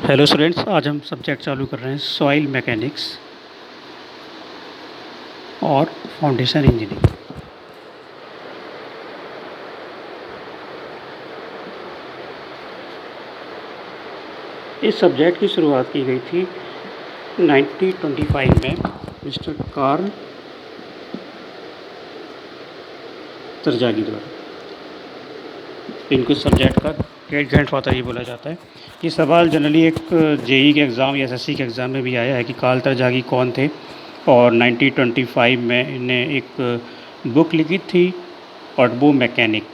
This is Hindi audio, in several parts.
हेलो स्टूडेंट्स, आज हम सब्जेक्ट चालू कर रहे हैं सॉइल मैकेनिक्स और फाउंडेशन इंजीनियरिंग। इस सब्जेक्ट की शुरुआत की गई थी 1925 में मिस्टर कार्ल तरजागी द्वारा। इनको सब्जेक्ट का ग्रेट ग्रैंडफादर ही बोला जाता है। ये सवाल जनरली एक जेई के एग्ज़ाम या एसएससी के एग्ज़ाम में भी आया है कि कार्ल तरजागी कौन थे, और 1925 में इन्हें एक बुक लिखी थी ऑटोमो मैकेनिक।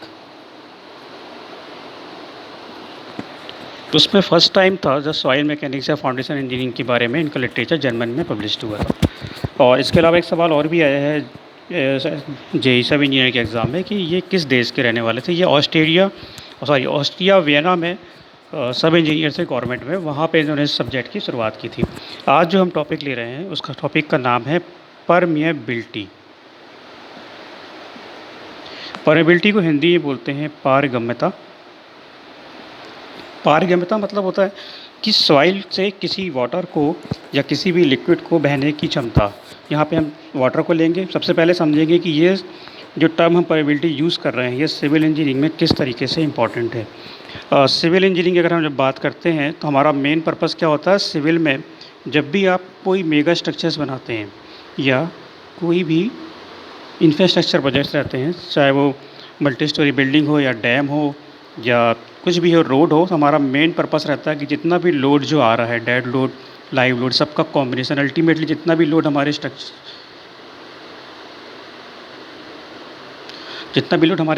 उसमें फर्स्ट टाइम था जब सॉइल मैकेनिक्स या फाउंडेशन इंजीनियरिंग के बारे में इनका लिटरेचर जर्मन में पब्लिश हुआ था। और इसके अलावा एक सवाल और भी आया है जेई सब इंजीनियर के एग्ज़ाम में कि ये किस देश के रहने वाले थे। ये ऑस्ट्रिया वियना में सब इंजीनियर थे गवर्नमेंट में, वहाँ पे इन्होंने इस सब्जेक्ट की शुरुआत की थी। आज जो हम टॉपिक ले रहे हैं उसका टॉपिक का नाम है परमिएबिलिटी। परमिएबिलिटी को हिंदी में बोलते हैं पारगम्यता। पारगम्यता मतलब होता है कि सॉइल से किसी वाटर को या किसी भी लिक्विड को बहने की क्षमता। यहाँ पे हम वाटर को लेंगे। सबसे पहले समझेंगे कि ये जो टर्म हम परमिएबिलिटी यूज़ कर रहे हैं ये सिविल इंजीनियरिंग में किस तरीके से इम्पॉर्टेंट है। सिविल इंजीनियरिंग अगर हम जब बात करते हैं तो हमारा मेन पर्पज़ क्या होता है सिविल में, जब भी आप कोई मेगा स्ट्रक्चर्स बनाते हैं या कोई भी इंफ्रास्ट्रक्चर प्रोजेक्ट्स रहते हैं, चाहे वो मल्टी स्टोरी बिल्डिंग हो या डैम हो या कुछ भी हो, रोड हो, तो हमारा मेन पर्पस रहता है कि जितना भी लोड जो आ रहा है, डेड लोड, लाइव लोड, सबका कॉम्बिनेशन, अल्टीमेटली जितना भी लोड हमारे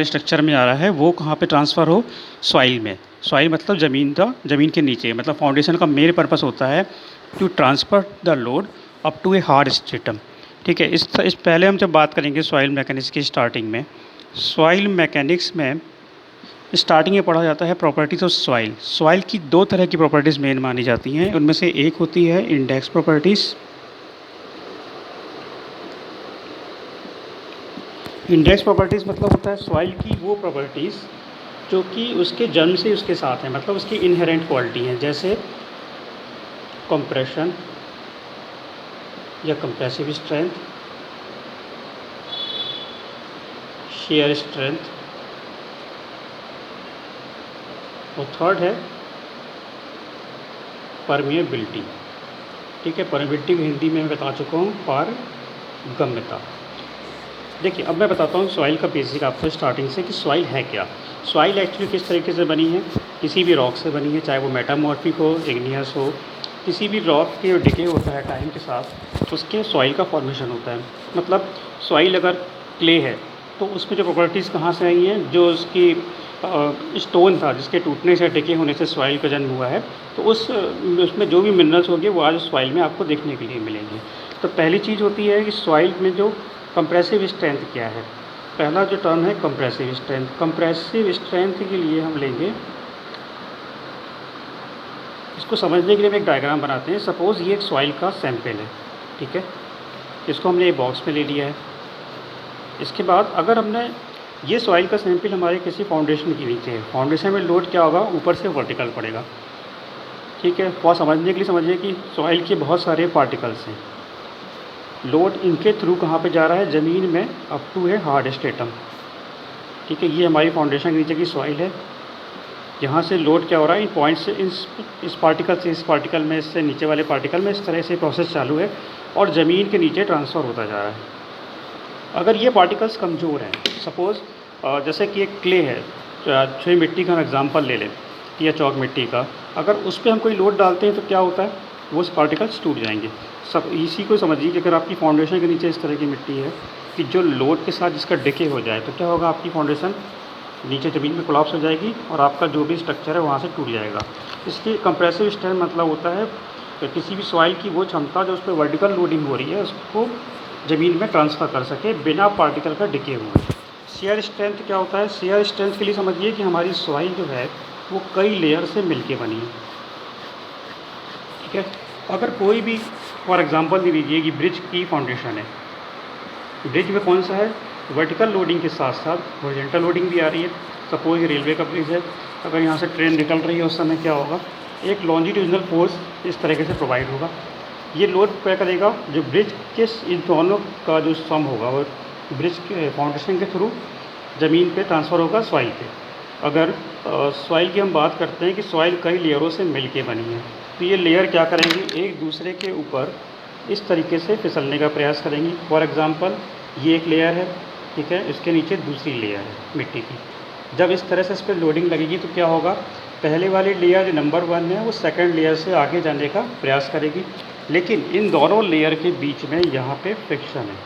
स्ट्रक्चर में आ रहा है वो कहाँ पे ट्रांसफ़र हो, सॉइल में। सॉइल मतलब ज़मीन के नीचे, मतलब फाउंडेशन का मेन पर्पस होता है to transfer the load up to a hard stratum. ठीक है। इस पहले हम जब बात करेंगे सॉइल मैकेनिक्स की स्टार्टिंग में, सॉइल मैकेनिक्स में स्टार्टिंग में पढ़ा जाता है प्रॉपर्टीज़ ऑफ सॉइल। सॉइल की दो तरह की प्रॉपर्टीज़ मेन मानी जाती हैं, उनमें से एक होती है इंडेक्स प्रॉपर्टीज़। इंडेक्स प्रॉपर्टीज़ मतलब होता है सॉइल की वो प्रॉपर्टीज़ जो कि उसके जन्म से उसके साथ हैं, मतलब उसकी इनहेरेंट क्वालिटी हैं, जैसे कंप्रेशन या कंप्रेसिव स्ट्रेंथ, शेयर स्ट्रेंथ, और थर्ड है परमिएबिलिटी। ठीक है। परमिएबिलिटी को हिंदी में मैं बता चुका हूँ पारगम्यता। देखिए, अब मैं बताता हूँ सॉइल का बेसिक आपको स्टार्टिंग से कि सॉइल है क्या। सॉइल एक्चुअली किस तरीके से बनी है, किसी भी रॉक से बनी है, चाहे वो मेटामॉर्फिक हो, इग्नियस हो। किसी भी रॉक के जो डिके होता है टाइम के साथ उसके सॉइल का फॉर्मेशन होता है। मतलब सॉइल अगर क्ले है तो उसमें जो प्रॉपर्टीज़ कहाँ से आई हैं, जो उसकी स्टोन था जिसके टूटने से, डिके होने से सॉइल का जन्म हुआ है, तो उसमें जो भी मिनरल्स होंगे वो आज सॉइल में आपको देखने के लिए मिलेंगे। तो पहली चीज़ होती है कि सॉइल में जो कंप्रेसिव स्ट्रेंथ क्या है। पहला जो टर्म है कंप्रेसिव स्ट्रेंथ। कंप्रेसिव स्ट्रेंथ के लिए हम लेंगे, इसको समझने के लिए हम एक डायग्राम बनाते हैं। सपोज़ ये एक सॉइल का सैंपल है, ठीक है। इसको हमने एक बॉक्स में ले लिया है। इसके बाद अगर हमने ये सॉइल का सैंपल हमारे किसी फाउंडेशन के नीचे है, फाउंडेशन में लोड क्या होगा, ऊपर से वर्टिकल पड़ेगा। ठीक है। और समझने के लिए समझिए कि सॉइल के बहुत सारे पार्टिकल्स हैं, लोड इनके थ्रू कहाँ पे जा रहा है, ज़मीन में अप टू है हार्ड स्ट्रेटम। ठीक है। ये हमारी फाउंडेशन के नीचे की सॉइल है। यहाँ से लोड क्या हो रहा है, इन पॉइंट से इस पार्टिकल से इस पार्टिकल में, इससे नीचे वाले पार्टिकल में, इस तरह से प्रोसेस चालू है और ज़मीन के नीचे ट्रांसफ़र होता जा रहा है। अगर ये पार्टिकल्स कमज़ोर हैं, सपोज़ जैसे कि एक क्ले है, छुई मिट्टी का हम एग्जांपल ले लें या चौक मिट्टी का, अगर उस पर हम कोई लोड डालते हैं तो क्या होता है, वो पार्टिकल्स टूट जाएंगे। सब इसी को समझिए कि अगर आपकी फाउंडेशन के नीचे इस तरह की मिट्टी है कि जो लोड के साथ जिसका डिके हो जाए तो क्या होगा, आपकी फाउंडेशन नीचे ज़मीन में कोलैप्स हो जाएगी और आपका जो भी स्ट्रक्चर है वहाँ से टूट जाएगा। इसलिए कंप्रेसिव स्ट्रेंथ मतलब होता है कि किसी भी सॉइल की वो क्षमता जो उस पर वर्टिकल लोडिंग हो रही है उसको ज़मीन में ट्रांसफ़र कर सके बिना पार्टिकल का डिके हुए। शेयर स्ट्रेंथ क्या होता है, शेयर स्ट्रेंथ के लिए समझिए कि हमारी सॉइल जो है वो कई लेयर से मिलके बनी है। ठीक है। अगर कोई भी फॉर एग्जांपल दे दीजिए कि ब्रिज की फाउंडेशन है, ब्रिज में कौन सा है, वर्टिकल लोडिंग के साथ साथ हॉरिजॉन्टल लोडिंग भी आ रही है। सपोज रेलवे का ब्रिज है, अगर यहाँ से ट्रेन निकल रही है उस समय क्या होगा, एक लॉन्जिट्यूडिनल फोर्स इस तरीके से प्रोवाइड होगा। ये लोड क्या करेगा, जो ब्रिज के इन दोनों का जो सम होगा वो ब्रिज के फाउंडेशन के थ्रू ज़मीन पे ट्रांसफ़र होगा सॉइल पे। अगर सॉइल की हम बात करते हैं कि सॉइल कई लेयरों से मिल के बनी है, तो ये लेयर क्या करेंगी, एक दूसरे के ऊपर इस तरीके से फिसलने का प्रयास करेंगी। फॉर एग्ज़ाम्पल ये एक लेयर है, ठीक है, इसके नीचे दूसरी लेयर है मिट्टी की। जब इस तरह से इस पर लोडिंग लगेगी तो क्या होगा, पहले वाली लेयर जो नंबर 1 है वो सेकंड लेयर से आगे जाने का प्रयास करेगी, लेकिन इन दोनों लेयर के बीच में यहाँ पे फ्रिक्शन है।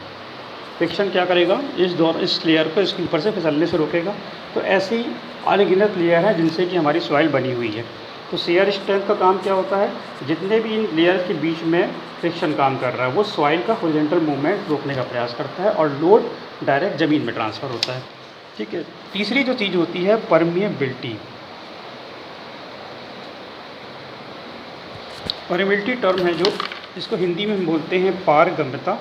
फ्रिक्शन क्या करेगा, इस लेयर को इसके ऊपर से फिसलने से रोकेगा। तो ऐसी अनगिनत लेयर है जिनसे कि हमारी सॉइल बनी हुई है। तो शेयर स्ट्रेंथ का काम क्या होता है, जितने भी इन लेयर के बीच में फ्रिक्शन काम कर रहा है वो सॉइल का हॉरिजॉन्टल मूवमेंट रोकने का प्रयास करता है और लोड डायरेक्ट ज़मीन में ट्रांसफ़र होता है, ठीक है। तीसरी जो चीज़ होती है परमिएबिलिटी। परमिएबिलिटी टर्म है जो, इसको हिंदी में हम बोलते हैं पारगम्यता।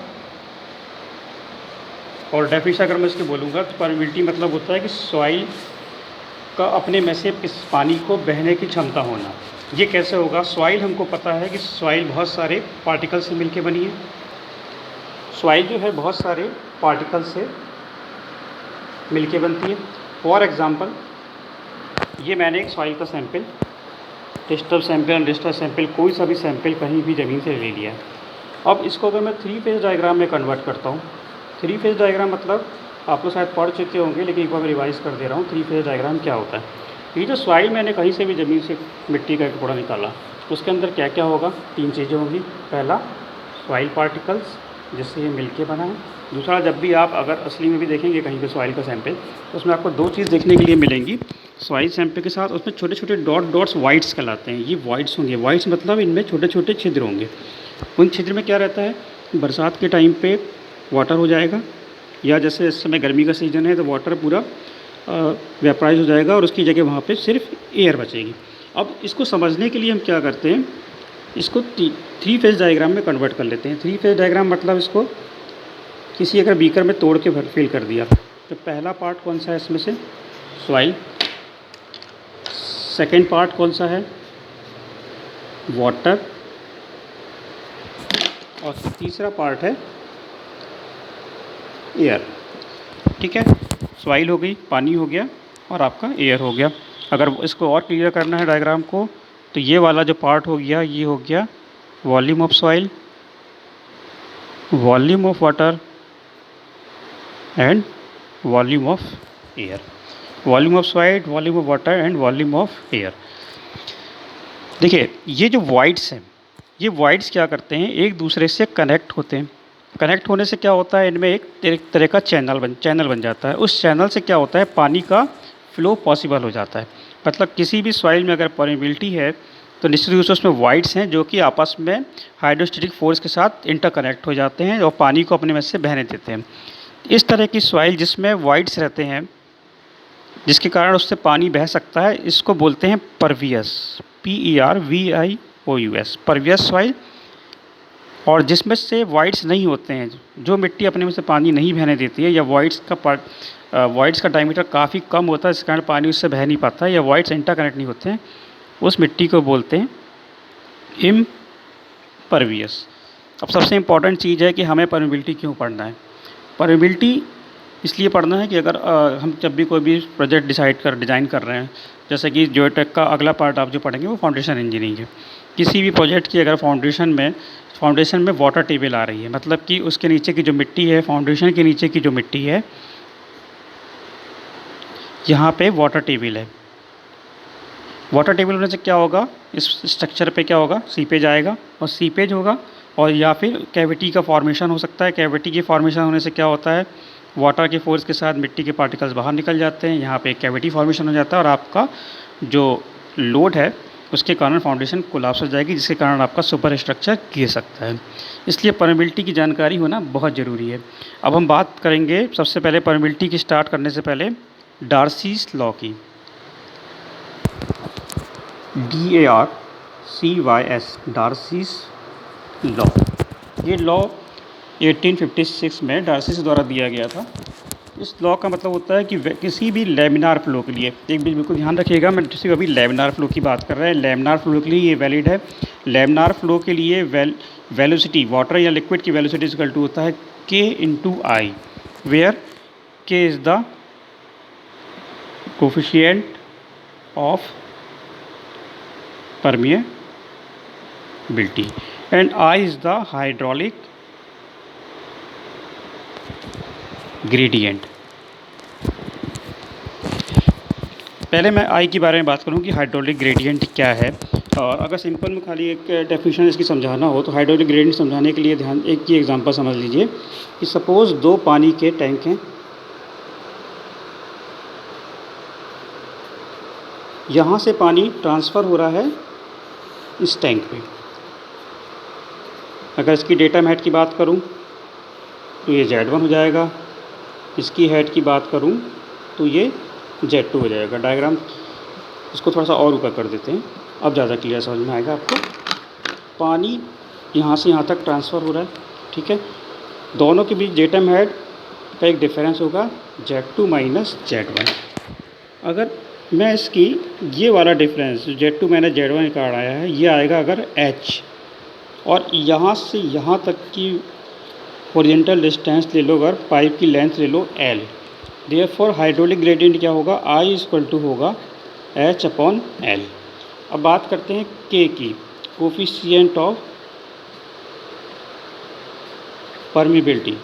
और डेफिनेशन अगर मैं इसके बोलूँगा तो परमिएबिलिटी मतलब होता है कि सॉइल का अपने में से इस पानी को बहने की क्षमता होना। ये कैसे होगा, सॉइल हमको पता है कि सॉइल बहुत सारे पार्टिकल से मिलके बनी है। सॉइल जो है बहुत सारे पार्टिकल से मिलके बनती है। फॉर एग्ज़ाम्पल ये मैंने एक सॉइल का सैंपल, टेस्टर सैंपल, अनटेस्टर सैंपल, कोई सा भी सैंपल कहीं भी ज़मीन से ले लिया। अब इसको अगर मैं 3 फेज़ डायग्राम में कन्वर्ट करता हूँ, 3 फेज़ डायग्राम मतलब आप लोग शायद पढ़ चुके होंगे, लेकिन एक बार मैं रिवाइज़ कर दे रहा हूँ। 3 फेज़ डायग्राम क्या होता है। ये जो सॉइल मैंने कहीं से भी ज़मीन से मिट्टी का एक टुकड़ा निकाला, उसके अंदर क्या क्या होगा, 3 चीज़ें होंगी। पहला सॉइल पार्टिकल्स जिससे ये मिलके बना है। दूसरा, जब भी आप अगर असली में भी देखेंगे कहीं पे सॉइल का सैंपल, तो उसमें आपको 2 चीज़ देखने के लिए मिलेंगी सॉइल सैंपल के साथ, उसमें छोटे छोटे डॉट्स वाइट्स कहलाते हैं। ये वाइट्स होंगे, वाइट्स मतलब इनमें छोटे छोटे छिद्र होंगे। उन छिद्र में क्या रहता है, बरसात के टाइम पे वाटर हो जाएगा, या जैसे इस समय गर्मी का सीज़न है तो वाटर पूरा वेपराइज हो जाएगा और उसकी जगह वहाँ पे सिर्फ एयर बचेगी। अब इसको समझने के लिए हम क्या करते हैं, इसको 3 फेज़ डायग्राम में कन्वर्ट कर लेते हैं। 3 फेज़ डायग्राम मतलब इसको किसी अगर बीकर में तोड़ के फिल कर दिया, तो पहला पार्ट कौन सा है इसमें से, सॉइल। सेकेंड पार्ट कौन सा है, वाटर। और तीसरा पार्ट है एयर, ठीक है। सॉइल हो गई, पानी हो गया, और आपका एयर हो गया। अगर इसको और क्लियर करना है डायग्राम को, तो ये वाला जो पार्ट हो गया, ये हो गया volume of soil, volume of water and volume of air. Volume of soil, volume of water and volume of air. देखिए ये जो वाइड्स हैं, ये वाइड्स क्या करते हैं, एक दूसरे से कनेक्ट होते हैं। कनेक्ट होने से क्या होता है, इनमें एक तरह का चैनल बन जाता है। उस चैनल से क्या होता है, पानी का फ्लो पॉसिबल हो जाता है। मतलब किसी भी सॉइल में अगर परमिएबिलिटी है तो निश्चित रूप से उसमें वाइड्स हैं जो कि आपस में हाइड्रोस्टैटिक फोर्स के साथ इंटरकनेक्ट हो जाते हैं और पानी को अपने में से बहने देते हैं। इस तरह की सॉइल जिसमें वाइड्स रहते हैं, जिसके कारण उससे पानी बह सकता है, इसको बोलते हैं परवियस, PERVIOUS, परवियस सॉइल। और जिसमें से वाइड्स नहीं होते हैं, जो मिट्टी अपने में से पानी नहीं बहने देती है, या वाइड्स का डायमीटर काफ़ी कम होता है, इस कारण पानी उससे बह नहीं पाता है, या वाइड्स इंटरकनेक्ट नहीं होते हैं, उस मिट्टी को बोलते हैं इम्परवियस। अब सबसे इम्पॉर्टेंट चीज़ है कि हमें परमिएबिलिटी क्यों पढ़ना है। परमिएबिलिटी इसलिए पढ़ना है कि अगर हम जब भी कोई भी प्रोजेक्ट डिज़ाइन कर रहे हैं, जैसे कि जियोटेक का अगला पार्ट आप जो पढ़ेंगे वो फाउंडेशन इंजीनियरिंग है। किसी भी प्रोजेक्ट की अगर फाउंडेशन में वाटर टेबल आ रही है, मतलब कि उसके नीचे की जो मिट्टी है, फाउंडेशन के नीचे की जो मिट्टी है, यहाँ पे वाटर टेबल है। वाटर टेबल होने से क्या होगा, इस स्ट्रक्चर पे क्या होगा, सीपेज आएगा, और सीपेज होगा, और या फिर कैविटी का फॉर्मेशन हो सकता है। कैविटी की फॉर्मेशन होने से क्या होता है, वाटर के फोर्स के साथ मिट्टी के पार्टिकल्स बाहर निकल जाते हैं, यहाँ पे कैविटी फॉर्मेशन हो जाता है, और आपका जो लोड है उसके कारण फाउंडेशन कोलैप्स हो जाएगी, जिसके कारण आपका सुपर स्ट्रक्चर गिर सकता है। इसलिए परमिएबिलिटी की जानकारी होना बहुत ज़रूरी है। अब हम बात करेंगे सबसे पहले परमिएबिलिटी की स्टार्ट करने से पहले डार्सीज लॉ की। DARCYS, Darcy's law. ये लॉ 1856 में डार्सी द्वारा दिया गया था। इस लॉ का मतलब होता है कि किसी भी लैमिनार फ्लो के लिए, एक बीच बिल्कुल ध्यान रखिएगा, मैं जैसे अभी लैमिनार फ्लो की बात कर रहे हैं, लैमिनार फ्लो के लिए ये वैलिड है। लैमिनार फ्लो के लिए वेलोसिटी, वाटर या लिक्विड की वेलोसिटी इक्वल टू होता है के इंटू आई, वेयर के is the coefficient of permeability and I is the hydraulic gradient। पहले मैं I के बारे में बात करूँ कि हाइड्रोलिक ग्रेडियंट क्या है। और अगर सिंपल में खाली एक डेफिनेशन इसकी समझाना हो तो हाइड्रोलिक ग्रेडियंट समझाने के लिए ध्यान एक ही एग्जांपल समझ लीजिए कि सपोज़ दो पानी के टैंक हैं, यहाँ से पानी ट्रांसफ़र हो रहा है इस टैंक में। अगर इसकी डेटा हेड की बात करूं तो ये Z1 हो जाएगा, इसकी हेड की बात करूं तो ये Z2 हो जाएगा। डायग्राम इसको थोड़ा सा और ऊपर कर देते हैं, अब ज़्यादा क्लियर समझ में आएगा आपको। पानी यहाँ से यहाँ तक ट्रांसफ़र हो रहा है, ठीक है। दोनों के बीच डेटा हेड का एक डिफरेंस होगा Z2 माइनस Z1। अगर मैं इसकी ये वाला डिफरेंस Z2 माइनस Z1 निकाल आया है, ये आएगा अगर H, और यहाँ से यहाँ तक की हॉरिजॉन्टल डिस्टेंस ले लो, अगर पाइप की लेंथ ले लो L, देयरफॉर हाइड्रोलिक ग्रेडियंट क्या होगा, I इक्वल टू होगा H अपॉन L। अब बात करते हैं K की, coefficient of permeability.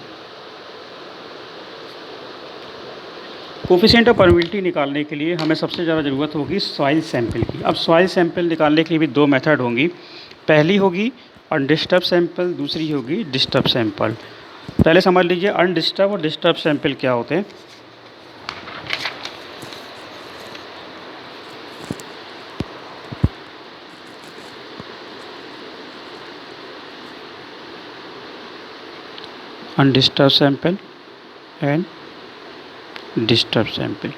Coefficient of permeability निकालने के लिए हमें सबसे ज़्यादा ज़रूरत होगी सॉइल सैंपल की। अब सॉइल सैंपल निकालने के लिए भी दो मेथड होंगी, पहली होगी अनडिस्टर्ब सैंपल, दूसरी होगी डिस्टर्ब सैंपल। पहले समझ लीजिए अनडिस्टर्ब और डिस्टर्ब सैंपल क्या होते हैं। Undisturbed sample and disturbed sample.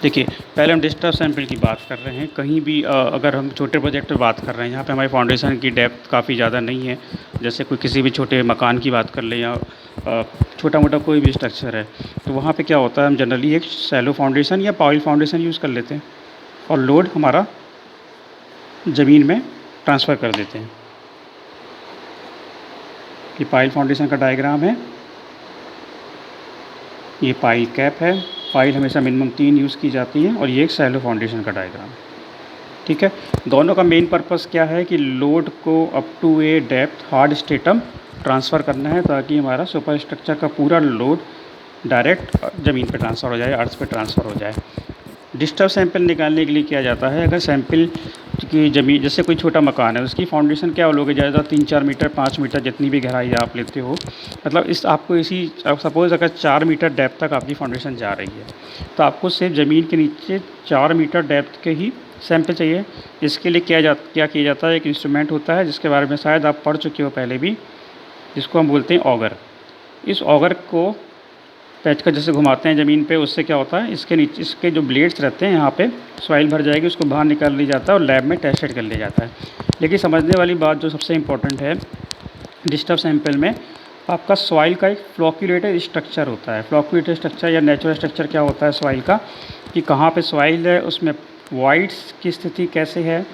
देखिए पहले हम डिस्टर्ब सैंपल की बात कर रहे हैं। कहीं भी अगर हम छोटे प्रोजेक्ट पर बात कर रहे हैं, यहाँ पे हमारी फाउंडेशन की डेप्थ काफ़ी ज़्यादा नहीं है, जैसे कोई किसी भी छोटे मकान की बात कर लें या छोटा मोटा कोई भी स्ट्रक्चर है, तो वहाँ पे क्या होता है, हम जनरली एक शैलो फाउंडेशन या पाइल फाउंडेशन यूज़ कर लेते हैं और लोड हमारा ज़मीन में ट्रांसफ़र कर देते हैं। ये पाइल फाउंडेशन का डायग्राम है, ये पाइल कैप है। पाइल हमेशा मिनिमम 3 यूज़ की जाती है और ये एक शैलो फाउंडेशन का डायग्राम, ठीक है। दोनों का मेन पर्पस क्या है कि लोड को up to a depth hard stratum transfer करना है, ताकि हमारा सुपर स्ट्रक्चर का पूरा लोड डायरेक्ट ज़मीन पे ट्रांसफ़र हो जाए, अर्थ पे ट्रांसफ़र हो जाए। डिस्टर्ब सैंपल निकालने के लिए किया जाता है, अगर सैंपल की ज़मीन, जैसे कोई छोटा मकान है, उसकी फाउंडेशन क्या लोगे, ज़्यादा 3-4 मीटर 5 मीटर जितनी भी गहराई आप लेते हो, मतलब इस आपको इसी सपोज़ अगर 4 मीटर डेप्थ तक आपकी फाउंडेशन जा रही है, तो आपको सिर्फ ज़मीन के नीचे 4 मीटर डेप्थ के ही सैंपल चाहिए। इसके लिए क्या किया जाता है, एक इंस्ट्रूमेंट होता है जिसके बारे में शायद आप पढ़ चुके हो पहले भी, जिसको हम बोलते हैं ऑगर। इस ऑगर को पेचकस जैसे घुमाते हैं ज़मीन पे, उससे क्या होता है, इसके नीचे इसके जो ब्लेड्स रहते हैं यहाँ पे सॉइल भर जाएगी, उसको बाहर निकाल लिया जाता है और लैब में टेस्टेड कर लिया जाता है। लेकिन समझने वाली बात जो सबसे इम्पोर्टेंट है, डिस्टर्ब सैंपल में आपका सॉइल का एक फ्लोक्यूलेटेड स्ट्रक्चर होता है। फ्लोक्यूलेटेड स्ट्रक्चर या नेचुरल स्ट्रक्चर क्या होता है सॉइल का, कि कहाँ पर सॉइल है, उसमें वॉइड्स की स्थिति कैसे है,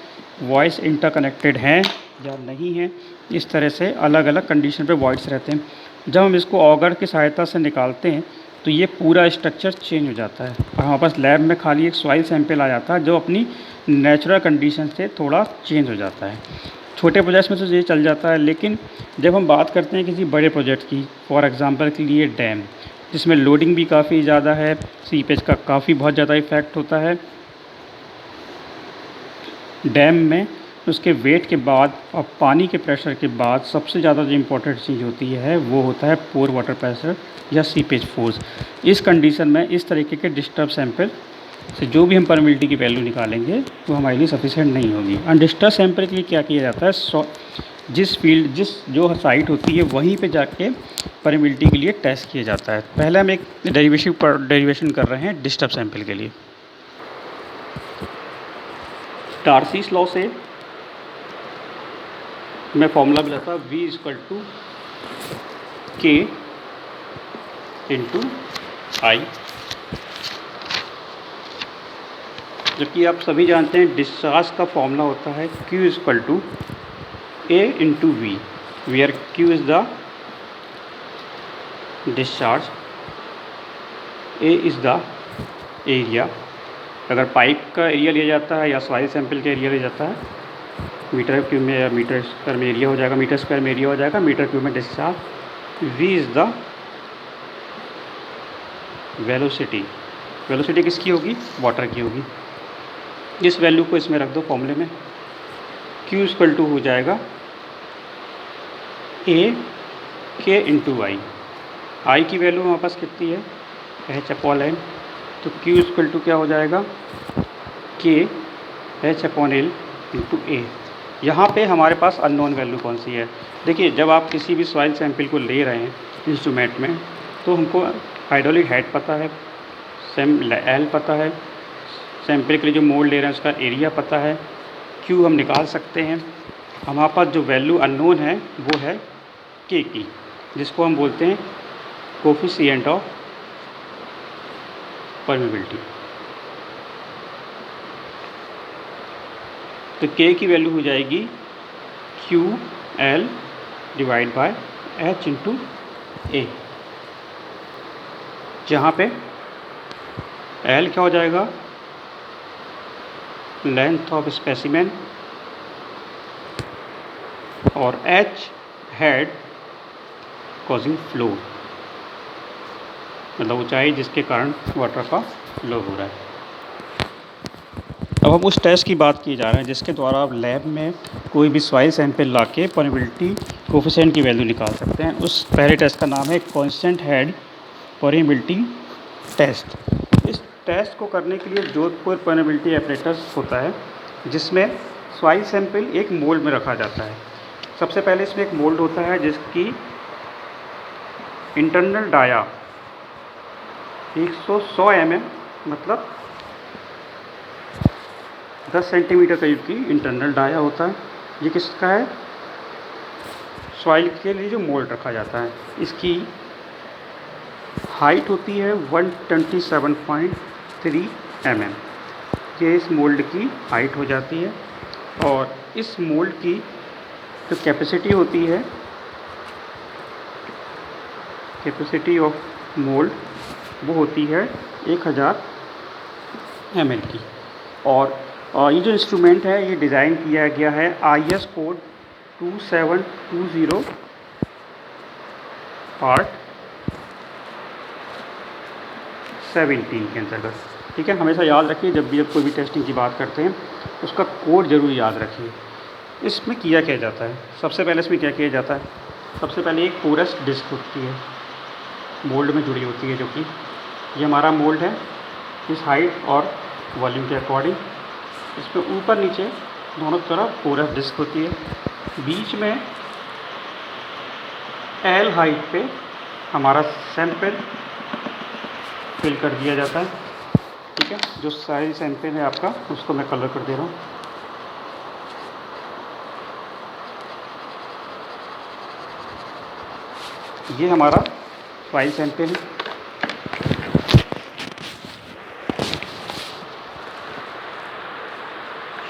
वॉइड्स इंटरकनेक्टेड हैं या नहीं है, इस तरह से अलग अलग कंडीशन पे वॉइड्स रहते हैं। जब हम इसको ऑगर की सहायता से निकालते हैं तो ये पूरा स्ट्रक्चर चेंज हो जाता है और हमारे पास लैब में खाली एक सॉइल सैंपल आ जाता है जो अपनी नेचुरल कंडीशन से थोड़ा चेंज हो जाता है। छोटे प्रोजेक्ट्स में तो ये चल जाता है, लेकिन जब हम बात करते हैं किसी बड़े प्रोजेक्ट की, फॉर एग्ज़ाम्पल के लिए डैम, जिसमें लोडिंग भी काफ़ी ज़्यादा है, सीपेज का काफ़ी बहुत ज़्यादा इफ़ेक्ट होता है, डैम में उसके वेट के बाद और पानी के प्रेशर के बाद सबसे ज़्यादा जो इम्पोर्टेंट चीज़ होती है वो होता है पोर वाटर प्रेशर या सीपेज फोर्स। इस कंडीशन में इस तरीके के डिस्टर्ब सैंपल से जो भी हम परमिबिलिटी की वैल्यू निकालेंगे वो हमारे लिए सफिशिएंट नहीं होगी। अनडिस्टर्ब सैंपल के लिए क्या किया जाता है, जिस जो साइट होती है वहीं पे जाके परमिबिलिटी के लिए टेस्ट किया जाता है। पहले हम एक डेरिवेशन कर रहे हैं डिस्टर्ब सैंपल के लिए। डार्सीस लॉ से मैं फॉर्मूला मिला था V equal to K into I. जबकि आप सभी जानते हैं डिस्चार्ज का फॉर्मूला होता है Q equal to A into v, where Q is the discharge, A is the area. अगर पाइप का एरिया लिया जाता है या सॉइल सैंपल का एरिया लिया जाता है, मीटर क्यूब में या मीटर स्क्वायर में एरिया हो जाएगा, मीटर स्क्वायर में एरिया हो जाएगा, मीटर क्यूब में discharge. V is the velocity. Velocity किसकी होगी? वाटर की होगी। इस वैल्यू को इसमें रख दो फॉर्मूले में। Q इक्वल टू हो जाएगा A K इंटू आई। आई की वैल्यू हमारे पास कितनी है? H/L। तो Q इक्वल टू क्या हो जाएगा? K H/L into A। यहाँ पे हमारे पास अननोन वैल्यू कौन सी है? देखिए, जब आप किसी भी सॉइल सैंपल को ले रहे हैं इंस्ट्रूमेंट में, तो हमको हाइड्रोलिक हेड पता है, L पता है, सैंपल के लिए जो मोल्ड ले रहे हैं उसका एरिया पता है, Q हम निकाल सकते हैं। हमारे पास जो वैल्यू अननोन है वो है K की, जिसको हम बोलते हैं कोफिशिएंट ऑफ परमेबिलिटी। तो K की वैल्यू हो जाएगी QL divide by H into A, जहाँ पे L क्या हो जाएगा? लेंथ ऑफ स्पेसिमेन, और H हेड कॉजिंग फ्लो, मतलब ऊंचाई जिसके कारण वाटर का फ्लो हो रहा है। अब हम उस टेस्ट की बात की जा रहे हैं जिसके द्वारा आप लैब में कोई भी सॉइल सैंपल ला के परमेबिलिटी कोफिशिएंट की वैल्यू निकाल सकते हैं। उस पहले टेस्ट का नाम है कांस्टेंट हेड परमेबिलिटी टेस्ट। इस टेस्ट को करने के लिए जोधपुर परमेबिलिटी एपरेटस होता है, जिसमें सॉइल सैंपल एक मोल्ड में रखा जाता है। सबसे पहले इसमें एक मोल्ड होता है जिसकी इंटरनल डाया 100 mm, मतलब 10 सेंटीमीटर करीब की इंटरनल डाया होता है। ये किसका है? सॉइल के लिए जो मोल्ड रखा जाता है। इसकी हाइट होती है 127.3 mm। ये इस मोल्ड की हाइट हो जाती है, और इस मोल्ड की जो कैपेसिटी होती है, कैपेसिटी ऑफ मोल्ड, वो होती है 1000 ml की। और ये जो इंस्ट्रूमेंट है ये डिज़ाइन किया गया है IS कोड 2720 पार्ट 17 के अंतर्गत। ठीक है, हमेशा याद रखिए जब भी कोई भी टेस्टिंग की बात करते हैं उसका कोड ज़रूर याद रखिए। इसमें किया क्या जाता है? सबसे पहले इसमें क्या किया जाता है? सबसे पहले एक पोरस डिस्क होती है, मोल्ड में जुड़ी होती है, जो कि ये हमारा मोल्ड है। इस हाइट और वॉल्यूम के अकॉर्डिंग इसमें ऊपर नीचे दोनों तरफ पोरस डिस्क होती है। बीच में L हाइट पे हमारा सैंपल फिल कर दिया जाता है। ठीक है, जो साइज सैंपल है आपका उसको मैं कलर कर दे रहा हूँ। ये हमारा सॉइल सैंपल है।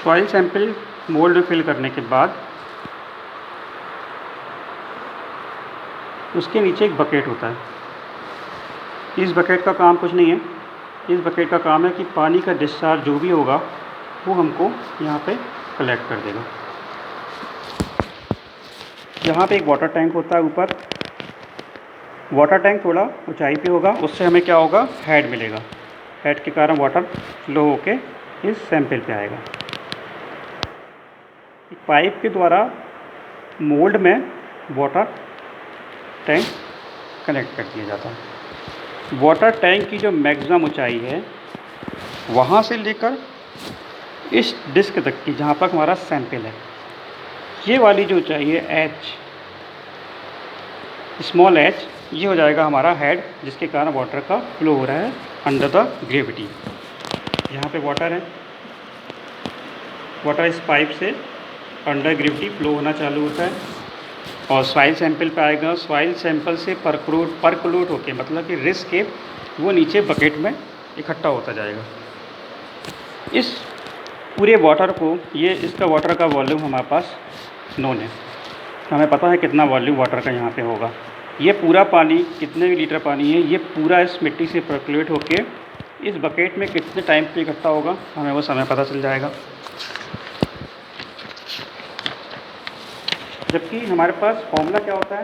सॉइल सैंपल मोल्ड में फिल करने के बाद उसके नीचे एक बकेट होता है। इस बकेट का काम कुछ नहीं है, इस बकेट का काम है कि पानी का डिस्चार्ज जो भी होगा वो हमको यहाँ पे कलेक्ट कर देगा। यहाँ पे एक वाटर टैंक होता है ऊपर। वाटर टैंक थोड़ा ऊंचाई पे होगा, उससे हमें क्या होगा? हेड मिलेगा। हेड के कारण वाटर फ्लो होके इस सैंपल पे आएगा। एक पाइप के द्वारा मोल्ड में वाटर टैंक कनेक्ट कर दिया जाता है। वाटर टैंक की जो मैक्सिमम ऊंचाई है वहाँ से लेकर इस डिस्क तक की, जहाँ तक हमारा सैंपल है, ये वाली जो ऊंचाई है H, स्मॉल h, ये हो जाएगा हमारा हेड, जिसके कारण वाटर का फ्लो हो रहा है अंडर द ग्रेविटी। यहाँ पे वाटर है, वाटर इस पाइप से अंडर ग्रेविटी फ्लो होना चालू होता है। और सॉइल सैंपल पे आएगा। सॉइल सैंपल से परकोलूट होके मतलब कि रिस के वो नीचे बकेट में इकट्ठा होता जाएगा। इस पूरे वाटर को, ये इसका वाटर का वॉल्यूम हमारे पास नोन है, हमें पता है कितना वॉल्यूम वाटर का यहाँ पे होगा। ये पूरा पानी, कितने भी लीटर पानी है, ये पूरा इस मिट्टी से परकोलेट होके इस बकेट में कितने टाइम पे इकट्ठा होगा, हमें वो समय पता चल जाएगा। जबकि हमारे पास फॉर्मूला क्या होता है,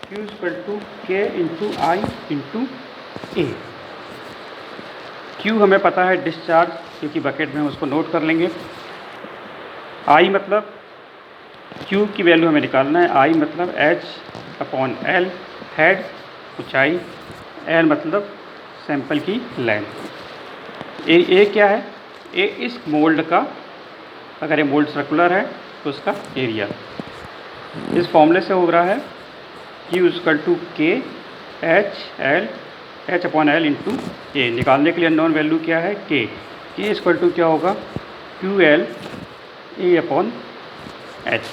Q = K × I × A। Q हमें पता है डिस्चार्ज, क्योंकि बकेट में उसको नोट कर लेंगे। I मतलब Q की वैल्यू हमें निकालना है। I मतलब H/L, हेड ऊंचाई, L मतलब सैंपल की लेंथ। ए क्या है, ए इस मोल्ड का, अगर ये मोल्ड सर्कुलर है तो उसका एरिया। इस फॉर्मूले से हो रहा है Q = K H/L × A। निकालने के लिए नॉन वैल्यू क्या है, K = क्या होगा, QL A/H।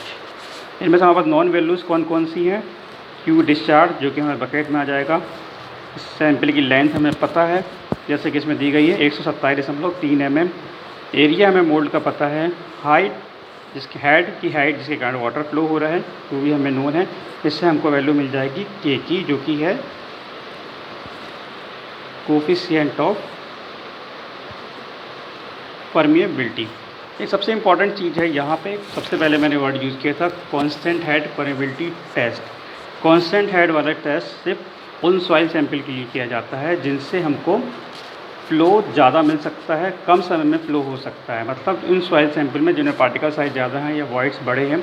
इनमें से हमारे पास नॉन वैल्यूज़ कौन कौन सी हैं, Q डिस्चार्ज जो कि हमारे बकेट में आ जाएगा। सैंपल की लेंथ हमें पता है, जैसे कि इसमें दी गई है 127.3 mm। एरिया हमें मोल्ड का पता है। हाइट, जिसकी हेड की हाइट जिसके कारण वाटर फ्लो हो रहा है वो भी हमें नोन है। इससे हमको वैल्यू मिल जाएगी K की, जो कि है कोफिशिएंट ऑफ परमिएबिलिटी। ये सबसे इम्पॉर्टेंट चीज़ है। यहाँ पे सबसे पहले मैंने वर्ड यूज़ किया था constant head permeability test. Constant head वाला टेस्ट सिर्फ उन सॉइल सैंपल के लिए किया जाता है जिनसे हमको फ़्लो ज़्यादा मिल सकता है, कम समय में फ़्लो हो सकता है। मतलब उन सॉइल सैंपल में जिनमें पार्टिकल साइज़ ज़्यादा हैं या वॉइड्स बड़े हैं,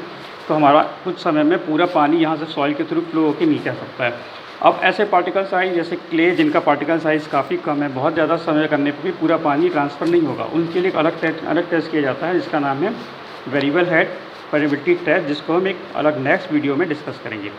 तो हमारा कुछ समय में पूरा पानी यहाँ से सॉइल के थ्रू फ़्लो होकर नीचे आ सकता है। अब ऐसे पार्टिकल साइज़ जैसे क्ले, जिनका पार्टिकल साइज़ काफ़ी कम है, बहुत ज़्यादा समय करने पर भी पूरा पानी ट्रांसफ़र नहीं होगा, उनके लिए एक अलग टेस्ट किया जाता है जिसका नाम है वेरिएबल हेड परमिएबिलिटी टेस्ट, जिसको हम एक अलग नेक्स्ट वीडियो में डिस्कस करेंगे।